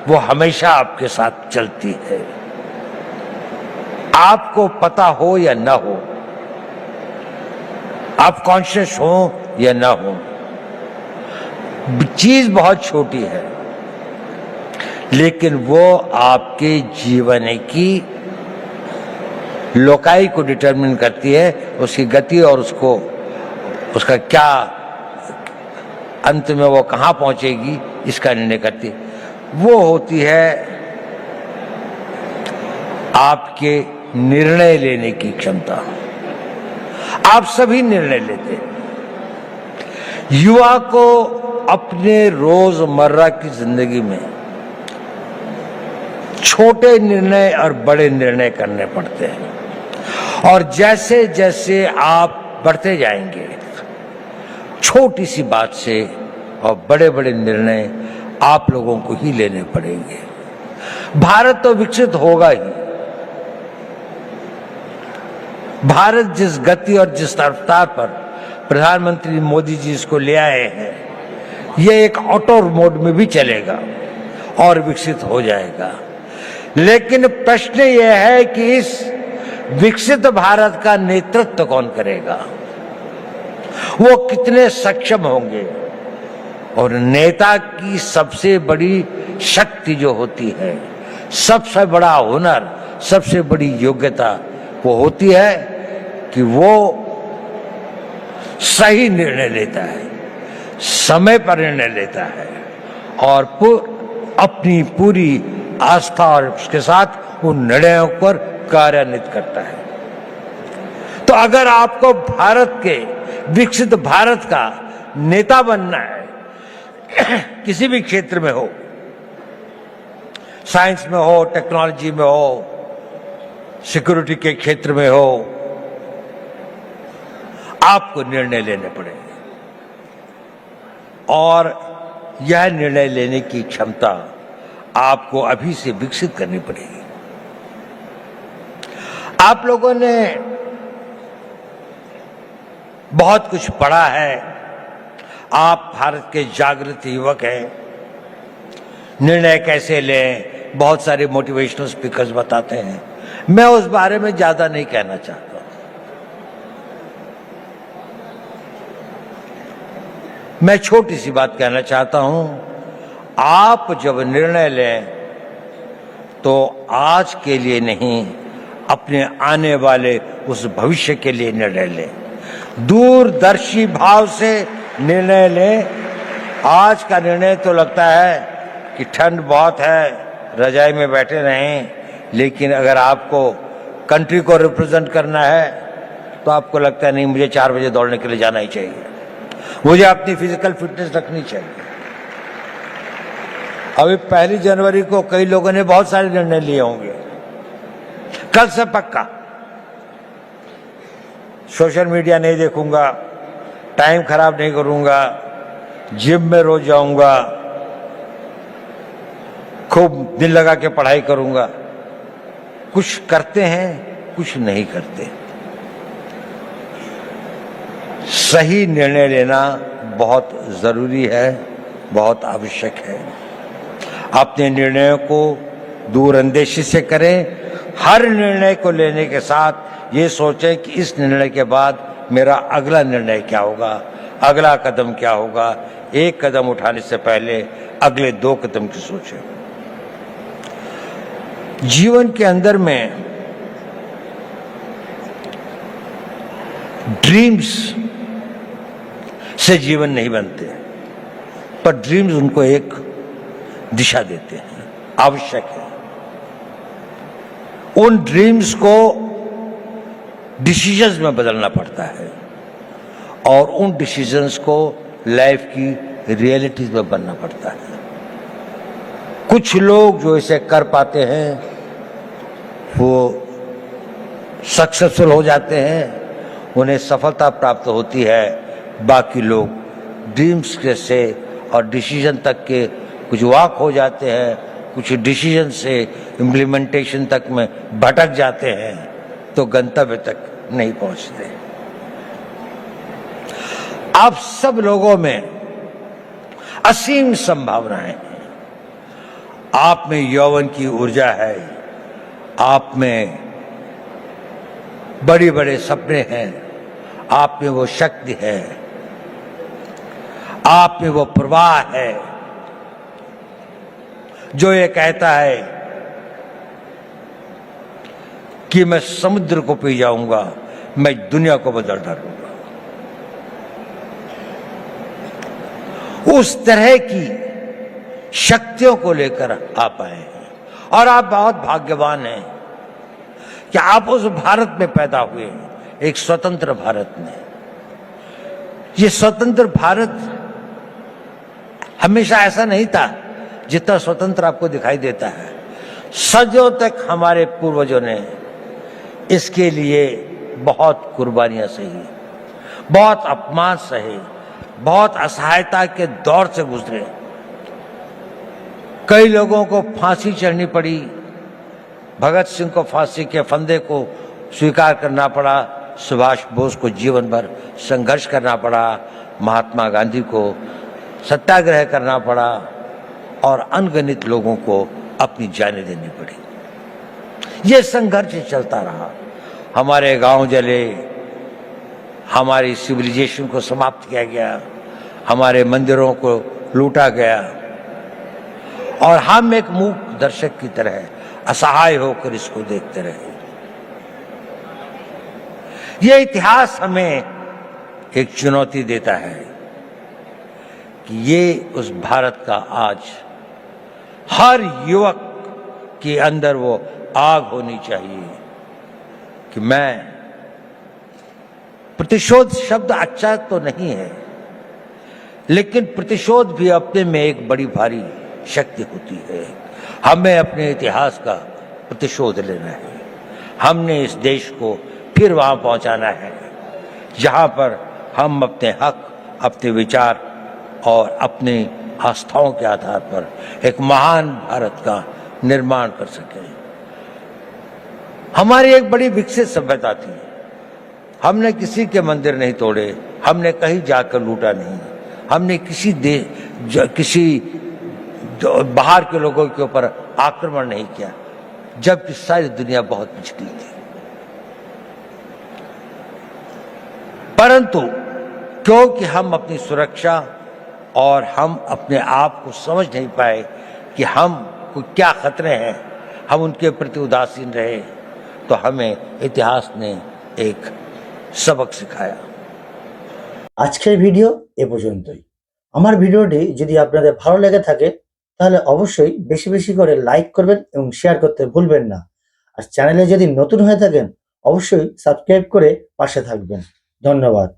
वो हमेशा आपके साथ चलती है, आपको पता हो या ना हो, आप कॉन्शियस हो या ना हो। चीज बहुत छोटी है, लेकिन वो आपके जीवन की लोकाई को डिटरमिन करती है, उसकी गति और उसका क्या अंत में वो कहां पहुंचेगी इसका निर्णय करती है। वो होती है आपके निर्णय लेने की क्षमता। आप सभी निर्णय लेते हैं। युवा को अपने रोजमर्रा की जिंदगी में छोटे निर्णय और बड़े निर्णय करने पड़ते हैं, और जैसे जैसे आप बढ़ते जाएंगे, छोटी सी बात से और बड़े बड़े निर्णय आप लोगों को ही लेने पड़ेंगे। भारत तो विकसित होगा ही। भारत जिस गति और जिस रफ्तार पर प्रधानमंत्री मोदी जी इसको ले आए हैं, यह एक ऑटो मोड में भी चलेगा और विकसित हो जाएगा। लेकिन प्रश्न यह है कि इस विकसित भारत का नेतृत्व कौन करेगा, वो कितने सक्षम होंगे। और नेता की सबसे बड़ी शक्ति जो होती है, सबसे बड़ा हुनर, सबसे बड़ी योग्यता वो होती है कि वो सही निर्णय लेता है, समय पर निर्णय लेता है और अपनी पूरी आस्था और उसके साथ उन निर्णयों पर कार्यान्वित करता है। तो अगर आपको भारत के विकसित भारत का नेता बनना है, किसी भी क्षेत्र में हो, साइंस में हो, टेक्नोलॉजी में हो, सिक्योरिटी के क्षेत्र में हो, आपको निर्णय लेने पड़ेंगे और यह निर्णय लेने की क्षमता आपको अभी से विकसित करनी पड़ेगी। आप लोगों ने बहुत कुछ पढ़ा है, आप भारत के जागृत युवक हैं। निर्णय कैसे लें, बहुत सारे मोटिवेशनल स्पीकर्स बताते हैं। मैं उस बारे में ज्यादा नहीं कहना चाहता। मैं छोटी सी बात कहना चाहता हूं। आप जब निर्णय लें तो आज के लिए नहीं, अपने आने वाले उस भविष्य के लिए निर्णय लें। दूरदर्शी भाव से निर्णय लें। आज का निर्णय तो लगता है कि ठंड बहुत है, रजाई में बैठे रहें, लेकिन अगर आपको कंट्री को रिप्रेजेंट करना है तो आपको लगता है नहीं, मुझे 4 बजे दौड़ने के लिए जाना ही चाहिए, मुझे अपनी फिजिकल फिटनेस रखनी चाहिए। अभी 1 जनवरी को कई लोगों ने बहुत सारे निर्णय लिए होंगे। कल से पक्का सोशल मीडिया नहीं देखूंगा, टाइम खराब नहीं करूंगा, जिम में रोज जाऊंगा, खूब दिल लगा के पढ़ाई करूंगा। कुछ करते हैं, कुछ नहीं करते। सही निर्णय लेना बहुत जरूरी है, बहुत आवश्यक है। अपने निर्णयों को दूरअंदेशी से करें। हर निर्णय को लेने के साथ ये सोचें कि इस निर्णय के बाद मेरा अगला निर्णय क्या होगा, अगला कदम क्या होगा। एक कदम उठाने से पहले अगले 2 कदम की सोचें। जीवन के अंदर में ड्रीम्स से जीवन नहीं बनते, पर ड्रीम्स उनको एक दिशा देते हैं, आवश्यक है। उन ड्रीम्स को डिसीजंस में बदलना पड़ता है और उन डिसीजंस को लाइफ की रियलिटीज में बनना पड़ता है। कुछ लोग जो इसे कर पाते हैं वो सक्सेसफुल हो जाते हैं, उन्हें सफलता प्राप्त होती है। बाकी लोग ड्रीम्स के से और डिसीजन तक के कुछ वॉक हो जाते हैं, कुछ डिसीजन से इम्प्लीमेंटेशन तक में भटक जाते हैं, तो गंतव्य तक नहीं पहुंचते। आप सब लोगों में असीम संभावनाएं हैं। आप में यौवन की ऊर्जा है, आप में बड़े बड़े सपने हैं, आप में वो शक्ति है, आप में वो प्रवाह है जो ये कहता है कि मैं समुद्र को पी जाऊंगा, मैं दुनिया को बदल डालूंगा। उस तरह की शक्तियों को लेकर आप आए हैं और आप बहुत भाग्यवान हैं कि आप उस भारत में पैदा हुए हैं, एक स्वतंत्र भारत में। ये स्वतंत्र भारत हमेशा ऐसा नहीं था जितना स्वतंत्र आपको दिखाई देता है। सदियों तक हमारे पूर्वजों ने इसके लिए बहुत कुर्बानियां सही, बहुत अपमान सहे, बहुत असहायता के दौर से गुजरे। कई लोगों को फांसी चढ़नी पड़ी, भगत सिंह को फांसी के फंदे को स्वीकार करना पड़ा, सुभाष बोस को जीवन भर संघर्ष करना पड़ा, महात्मा गांधी को सत्याग्रह करना पड़ा और अनगिनत लोगों को अपनी जानें देनी पड़ी। ये संघर्ष चलता रहा। हमारे गांव जले, हमारी सिविलाइजेशन को समाप्त किया गया, हमारे मंदिरों को लूटा गया और हम एक मूक दर्शक की तरह असहाय होकर इसको देखते रहे। ये इतिहास हमें एक चुनौती देता है कि ये उस भारत का आज हर युवक के अंदर वो आग होनी चाहिए कि मैं, प्रतिशोध शब्द अच्छा तो नहीं है, लेकिन प्रतिशोध भी अपने में एक बड़ी भारी शक्ति होती है। हमें अपने इतिहास का प्रतिशोध लेना है। हमने इस देश को फिर वहां पहुंचाना है जहां पर हम अपने हक, अपने विचार और अपनी आस्थाओं के आधार पर एक महान भारत का निर्माण कर सकें। हमारी एक बड़ी विकसित सभ्यता थी। हमने किसी के मंदिर नहीं तोड़े, हमने कहीं जाकर लूटा नहीं, हमने किसी बाहर के लोगों के ऊपर आक्रमण नहीं किया, जबकि सारी दुनिया बहुत पिछड़ी थी। परंतु क्योंकि हम अपनी सुरक्षा और हम अपने आप को समझ नहीं पाए कि हम को क्या खतरे हैं, हम उनके प्रति उदासीन रहे, तो हमें इतिहास ने एक सबक सिखाया। আজকের ভিডিও এ পর্যন্তই। আমার ভিডিওটি যদি আপনাদের ভালো লেগে থাকে তাহলে অবশ্যই বেশি বেশি করে লাইক করবেন এবং শেয়ার করতে ভুলবেন না। আর চ্যানেলে যদি নতুন হয়ে থাকেন অবশ্যই সাবস্ক্রাইব করে পাশে থাকবেন। ধন্যবাদ।